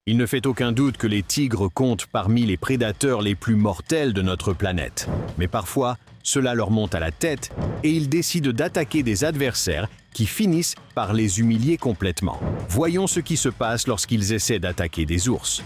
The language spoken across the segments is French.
Il ne fait aucun doute que les tigres comptent parmi les prédateurs les plus mortels de notre planète. Mais parfois, cela leur monte à la tête et ils décident d'attaquer des adversaires qui finissent par les humilier complètement. Voyons ce qui se passe lorsqu'ils essaient d'attaquer des ours.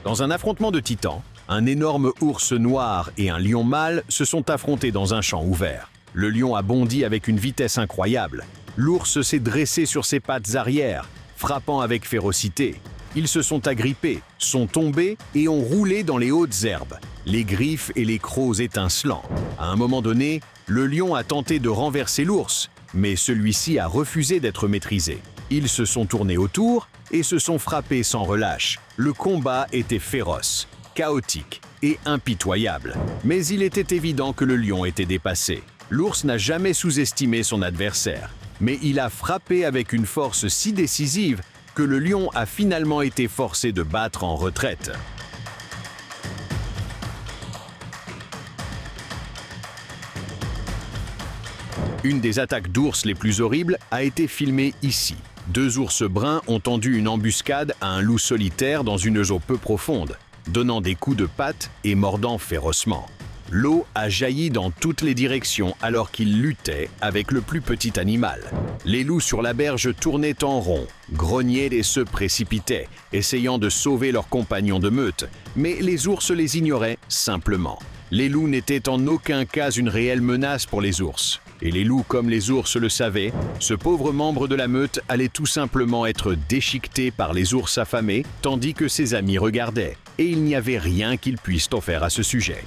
Dans un affrontement de titans, un énorme ours noir et un lion mâle se sont affrontés dans un champ ouvert. Le lion a bondi avec une vitesse incroyable. L'ours s'est dressé sur ses pattes arrière, frappant avec férocité. Ils se sont agrippés, sont tombés et ont roulé dans les hautes herbes, les griffes et les crocs étincelants. À un moment donné, le lion a tenté de renverser l'ours, mais celui-ci a refusé d'être maîtrisé. Ils se sont tournés autour et se sont frappés sans relâche. Le combat était féroce, chaotique et impitoyable. Mais il était évident que le lion était dépassé. L'ours n'a jamais sous-estimé son adversaire, mais il a frappé avec une force si décisive que le lion a finalement été forcé de battre en retraite. Une des attaques d'ours les plus horribles a été filmée ici. Deux ours bruns ont tendu une embuscade à un loup solitaire dans une eau peu profonde, donnant des coups de patte et mordant férocement. L'eau a jailli dans toutes les directions alors qu'ils luttaient avec le plus petit animal. Les loups sur la berge tournaient en rond, grognaient et se précipitaient, essayant de sauver leurs compagnons de meute, mais les ours les ignoraient simplement. Les loups n'étaient en aucun cas une réelle menace pour les ours. Et les loups comme les ours le savaient, ce pauvre membre de la meute allait tout simplement être déchiqueté par les ours affamés, tandis que ses amis regardaient. Et il n'y avait rien qu'ils puissent en faire à ce sujet.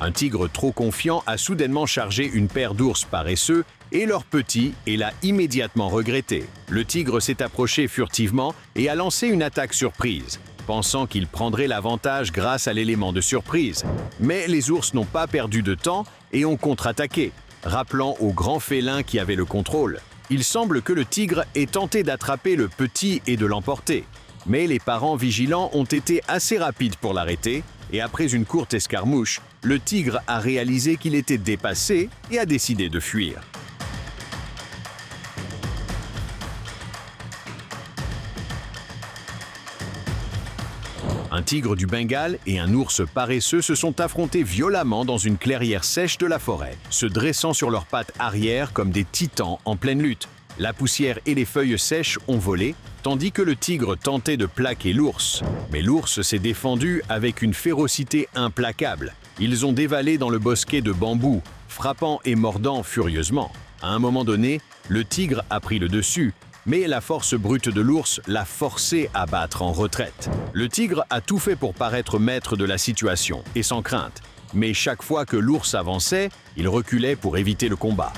Un tigre trop confiant a soudainement chargé une paire d'ours paresseux et leur petit et l'a immédiatement regretté. Le tigre s'est approché furtivement et a lancé une attaque surprise, pensant qu'il prendrait l'avantage grâce à l'élément de surprise. Mais les ours n'ont pas perdu de temps et ont contre-attaqué, rappelant au grand félin qui avait le contrôle. Il semble que le tigre ait tenté d'attraper le petit et de l'emporter. Mais les parents vigilants ont été assez rapides pour l'arrêter, et après une courte escarmouche, le tigre a réalisé qu'il était dépassé et a décidé de fuir. Un tigre du Bengale et un ours paresseux se sont affrontés violemment dans une clairière sèche de la forêt, se dressant sur leurs pattes arrière comme des titans en pleine lutte. La poussière et les feuilles sèches ont volé, tandis que le tigre tentait de plaquer l'ours. Mais l'ours s'est défendu avec une férocité implacable. Ils ont dévalé dans le bosquet de bambous, frappant et mordant furieusement. À un moment donné, le tigre a pris le dessus, mais la force brute de l'ours l'a forcé à battre en retraite. Le tigre a tout fait pour paraître maître de la situation, et sans crainte. Mais chaque fois que l'ours avançait, il reculait pour éviter le combat.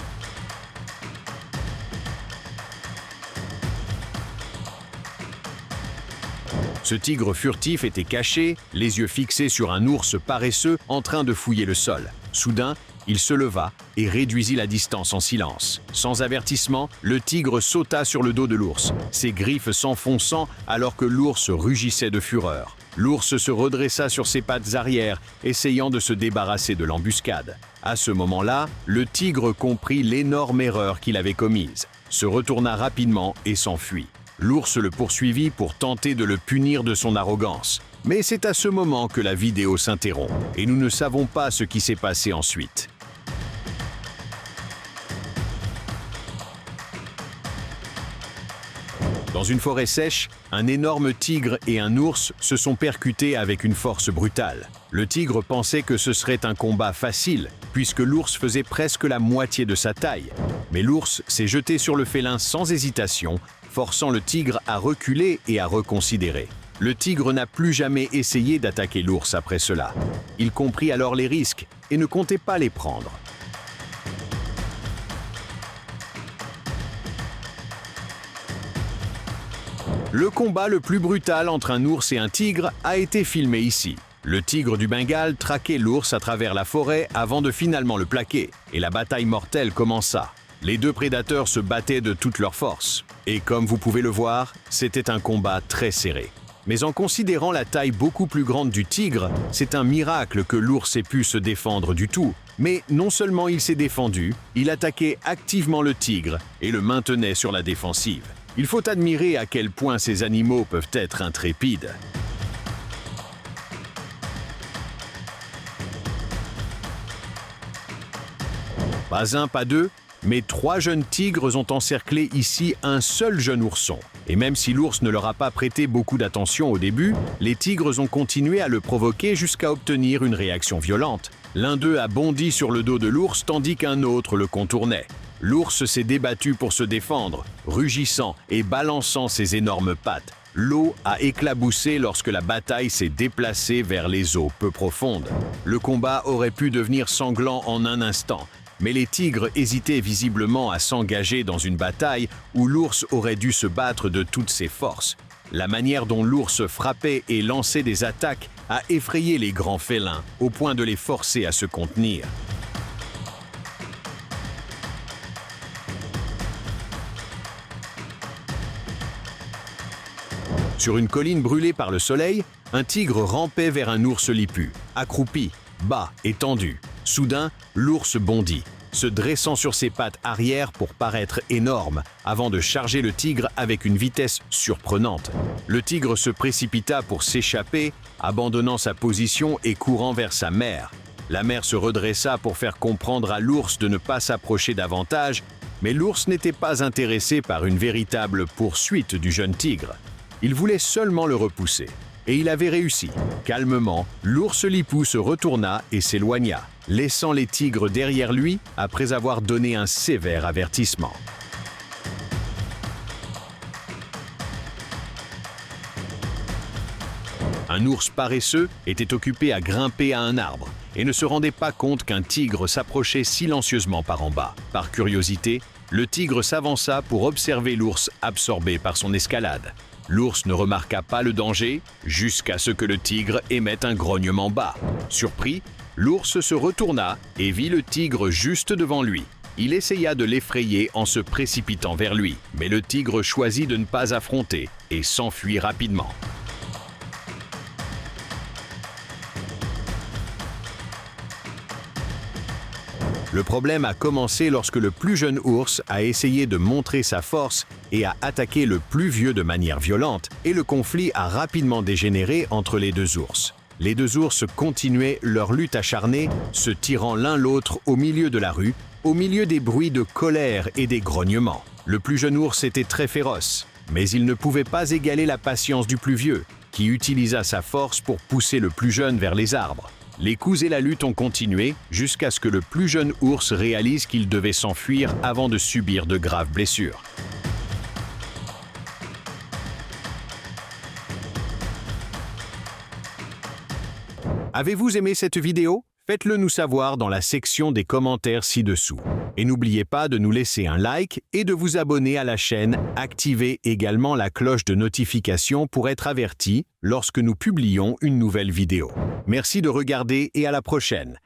Ce tigre furtif était caché, les yeux fixés sur un ours paresseux en train de fouiller le sol. Soudain, il se leva et réduisit la distance en silence. Sans avertissement, le tigre sauta sur le dos de l'ours, ses griffes s'enfonçant alors que l'ours rugissait de fureur. L'ours se redressa sur ses pattes arrière, essayant de se débarrasser de l'embuscade. À ce moment-là, le tigre comprit l'énorme erreur qu'il avait commise, se retourna rapidement et s'enfuit. L'ours le poursuivit pour tenter de le punir de son arrogance. Mais c'est à ce moment que la vidéo s'interrompt et nous ne savons pas ce qui s'est passé ensuite. Dans une forêt sèche, un énorme tigre et un ours se sont percutés avec une force brutale. Le tigre pensait que ce serait un combat facile, puisque l'ours faisait presque la moitié de sa taille. Mais l'ours s'est jeté sur le félin sans hésitation, forçant le tigre à reculer et à reconsidérer. Le tigre n'a plus jamais essayé d'attaquer l'ours après cela. Il comprit alors les risques et ne comptait pas les prendre. Le combat le plus brutal entre un ours et un tigre a été filmé ici. Le tigre du Bengale traquait l'ours à travers la forêt avant de finalement le plaquer, et la bataille mortelle commença. Les deux prédateurs se battaient de toute leur force. Et comme vous pouvez le voir, c'était un combat très serré. Mais en considérant la taille beaucoup plus grande du tigre, c'est un miracle que l'ours ait pu se défendre du tout. Mais non seulement il s'est défendu, il attaquait activement le tigre et le maintenait sur la défensive. Il faut admirer à quel point ces animaux peuvent être intrépides. Pas un, pas deux, mais 3 jeunes tigres ont encerclé ici un seul jeune ourson. Et même si l'ours ne leur a pas prêté beaucoup d'attention au début, les tigres ont continué à le provoquer jusqu'à obtenir une réaction violente. L'un d'eux a bondi sur le dos de l'ours tandis qu'un autre le contournait. L'ours s'est débattu pour se défendre, rugissant et balançant ses énormes pattes. L'eau a éclaboussé lorsque la bataille s'est déplacée vers les eaux peu profondes. Le combat aurait pu devenir sanglant en un instant, mais les tigres hésitaient visiblement à s'engager dans une bataille où l'ours aurait dû se battre de toutes ses forces. La manière dont l'ours frappait et lançait des attaques a effrayé les grands félins, au point de les forcer à se contenir. Sur une colline brûlée par le soleil, un tigre rampait vers un ours lipu, accroupi, bas et tendu. Soudain, l'ours bondit, se dressant sur ses pattes arrière pour paraître énorme, avant de charger le tigre avec une vitesse surprenante. Le tigre se précipita pour s'échapper, abandonnant sa position et courant vers sa mère. La mère se redressa pour faire comprendre à l'ours de ne pas s'approcher davantage, mais l'ours n'était pas intéressé par une véritable poursuite du jeune tigre. Il voulait seulement le repousser. Et il avait réussi. Calmement, l'ours lipou se retourna et s'éloigna, laissant les tigres derrière lui après avoir donné un sévère avertissement. Un ours paresseux était occupé à grimper à un arbre et ne se rendait pas compte qu'un tigre s'approchait silencieusement par en bas. Par curiosité, le tigre s'avança pour observer l'ours absorbé par son escalade. L'ours ne remarqua pas le danger jusqu'à ce que le tigre émette un grognement bas. Surpris, l'ours se retourna et vit le tigre juste devant lui. Il essaya de l'effrayer en se précipitant vers lui, mais le tigre choisit de ne pas affronter et s'enfuit rapidement. Le problème a commencé lorsque le plus jeune ours a essayé de montrer sa force et a attaqué le plus vieux de manière violente, et le conflit a rapidement dégénéré entre les deux ours. Les deux ours continuaient leur lutte acharnée, se tirant l'un l'autre au milieu de la rue, au milieu des bruits de colère et des grognements. Le plus jeune ours était très féroce, mais il ne pouvait pas égaler la patience du plus vieux, qui utilisa sa force pour pousser le plus jeune vers les arbres. Les coups et la lutte ont continué jusqu'à ce que le plus jeune ours réalise qu'il devait s'enfuir avant de subir de graves blessures. Avez-vous aimé cette vidéo? Faites-le nous savoir dans la section des commentaires ci-dessous. Et n'oubliez pas de nous laisser un like et de vous abonner à la chaîne. Activez également la cloche de notification pour être averti lorsque nous publions une nouvelle vidéo. Merci de regarder et à la prochaine.